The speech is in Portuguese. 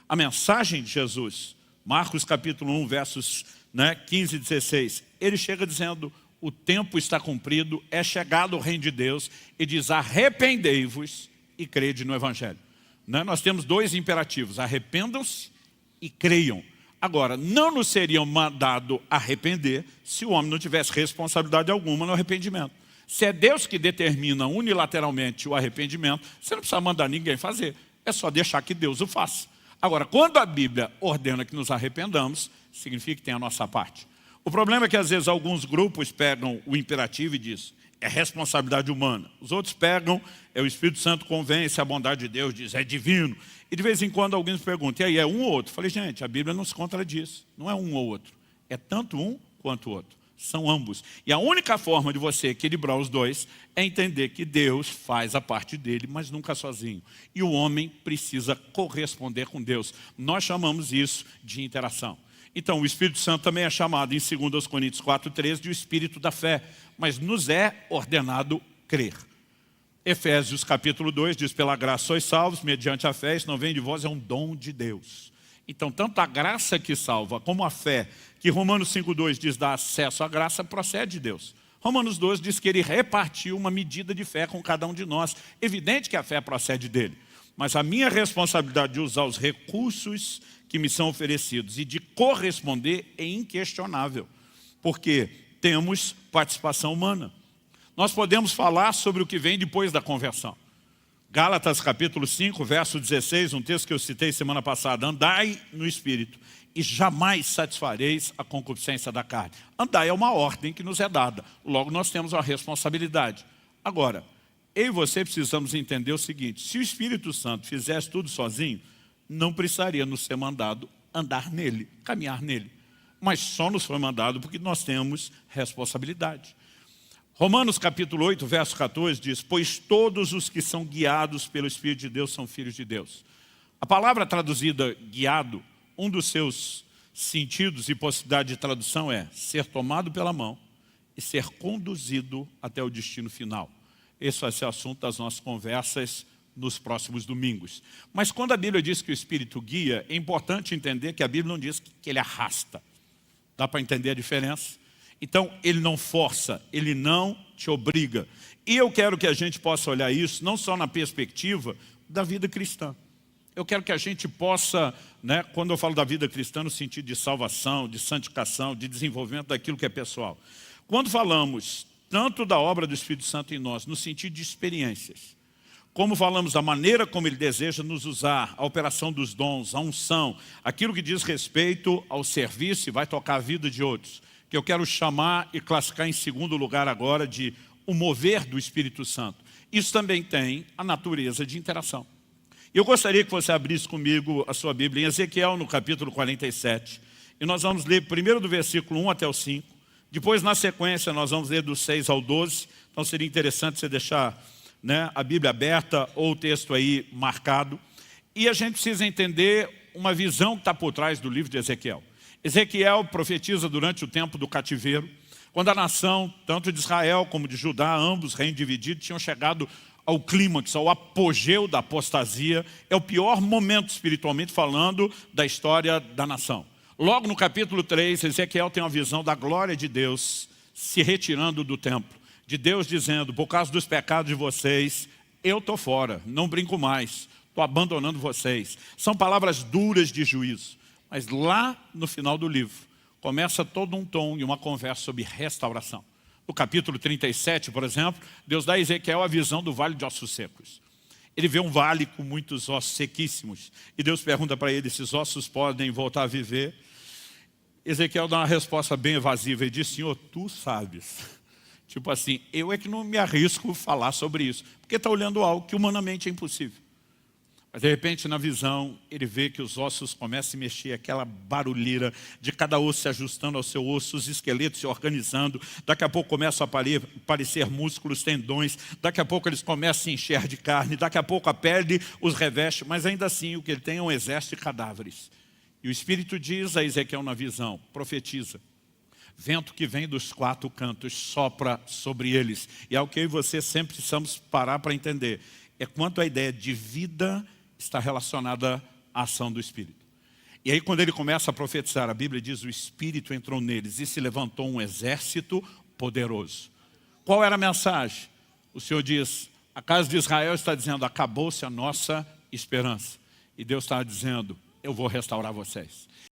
A mensagem de Jesus, Marcos capítulo 1, versos 15 e 16, ele chega dizendo, o tempo está cumprido, é chegado o reino de Deus, e diz, arrependei-vos e crede no Evangelho. Nós temos dois imperativos, arrependam-se e creiam. Agora, não nos seriam mandado arrepender se o homem não tivesse responsabilidade alguma no arrependimento. Se é Deus que determina unilateralmente o arrependimento, você não precisa mandar ninguém fazer. É só deixar que Deus o faça. Agora, quando a Bíblia ordena que nos arrependamos, significa que tem a nossa parte. O problema é que às vezes alguns grupos pegam o imperativo e dizem, é responsabilidade humana. Os outros pegam, o Espírito Santo convence, a bondade de Deus diz, é divino. E de vez em quando alguém nos pergunta, e aí, é um ou outro? Eu falei, gente, a Bíblia não se contradiz. Não é um ou outro. É tanto um quanto o outro. São ambos. E a única forma de você equilibrar os dois é entender que Deus faz a parte dele, mas nunca sozinho. E o homem precisa corresponder com Deus. Nós chamamos isso de interação. Então, o Espírito Santo também é chamado em 2 Coríntios 4,13 de o Espírito da fé. Mas nos é ordenado crer. Efésios capítulo 2 diz, pela graça sois salvos, mediante a fé, isso não vem de vós, é um dom de Deus. Então, tanto a graça que salva, como a fé, que Romanos 5,2 diz dá acesso à graça, procede de Deus. Romanos 12 diz que ele repartiu uma medida de fé com cada um de nós. Evidente que a fé procede dele. Mas a minha responsabilidade de usar os recursos que me são oferecidos e de corresponder é inquestionável. Porque temos participação humana. Nós podemos falar sobre o que vem depois da conversão. Gálatas capítulo 5, verso 16, um texto que eu citei semana passada. Andai no Espírito e jamais satisfareis a concupiscência da carne. Andai é uma ordem que nos é dada. Logo nós temos uma responsabilidade. Agora, eu e você precisamos entender o seguinte. Se o Espírito Santo fizesse tudo sozinho, não precisaria nos ser mandado andar nele, caminhar nele. Mas só nos foi mandado porque nós temos responsabilidade. Romanos capítulo 8, verso 14 diz, pois todos os que são guiados pelo Espírito de Deus são filhos de Deus. A palavra traduzida guiado, um dos seus sentidos e possibilidade de tradução é ser tomado pela mão e ser conduzido até o destino final. Esse vai ser o assunto das nossas conversas nos próximos domingos. Mas quando a Bíblia diz que o Espírito guia, é importante entender que a Bíblia não diz que ele arrasta. Dá para entender a diferença? Então, ele não força, ele não te obriga. E eu quero que a gente possa olhar isso, não só na perspectiva da vida cristã. Eu quero que a gente possa, quando eu falo da vida cristã, no sentido de salvação, de santificação, de desenvolvimento daquilo que é pessoal. Quando falamos tanto da obra do Espírito Santo em nós, no sentido de experiências, como falamos da maneira como ele deseja nos usar, a operação dos dons, a unção, aquilo que diz respeito ao serviço e vai tocar a vida de outros, que eu quero chamar e classificar em segundo lugar agora de o mover do Espírito Santo. Isso também tem a natureza de interação. Eu gostaria que você abrisse comigo a sua Bíblia em Ezequiel, no capítulo 47. E nós vamos ler primeiro do versículo 1 até o 5. Depois, na sequência, nós vamos ler do 6 ao 12. Então seria interessante você deixar a Bíblia aberta ou o texto aí marcado. E a gente precisa entender uma visão que está por trás do livro de Ezequiel. Ezequiel profetiza durante o tempo do cativeiro, quando a nação, tanto de Israel como de Judá, ambos reinos divididos, tinham chegado ao clímax, ao apogeu da apostasia. É o pior momento espiritualmente falando da história da nação. Logo no capítulo 3, Ezequiel tem uma visão da glória de Deus se retirando do templo. De Deus dizendo, por causa dos pecados de vocês, eu estou fora, não brinco mais, estou abandonando vocês. São palavras duras de juízo. Mas lá no final do livro, começa todo um tom e uma conversa sobre restauração. No capítulo 37, por exemplo, Deus dá a Ezequiel a visão do vale de ossos secos. Ele vê um vale com muitos ossos sequíssimos. E Deus pergunta para ele, esses ossos podem voltar a viver? Ezequiel dá uma resposta bem evasiva e diz, Senhor, tu sabes. Tipo assim, eu é que não me arrisco a falar sobre isso. Porque está olhando algo que humanamente é impossível. Mas de repente na visão ele vê que os ossos começam a se mexer, aquela barulheira de cada osso se ajustando ao seu osso, os esqueletos se organizando, daqui a pouco começam a aparecer músculos, tendões, daqui a pouco eles começam a se encher de carne, daqui a pouco a pele os reveste, mas ainda assim o que ele tem é um exército de cadáveres. E o Espírito diz a Ezequiel na visão, profetiza, vento que vem dos quatro cantos sopra sobre eles. E é o que eu e você sempre precisamos parar para entender, é quanto a ideia de vida está relacionada à ação do Espírito. E aí quando ele começa a profetizar, a Bíblia diz, o Espírito entrou neles e se levantou um exército poderoso. Qual era a mensagem? O Senhor diz, a casa de Israel está dizendo, acabou-se a nossa esperança. E Deus está dizendo, eu vou restaurar vocês.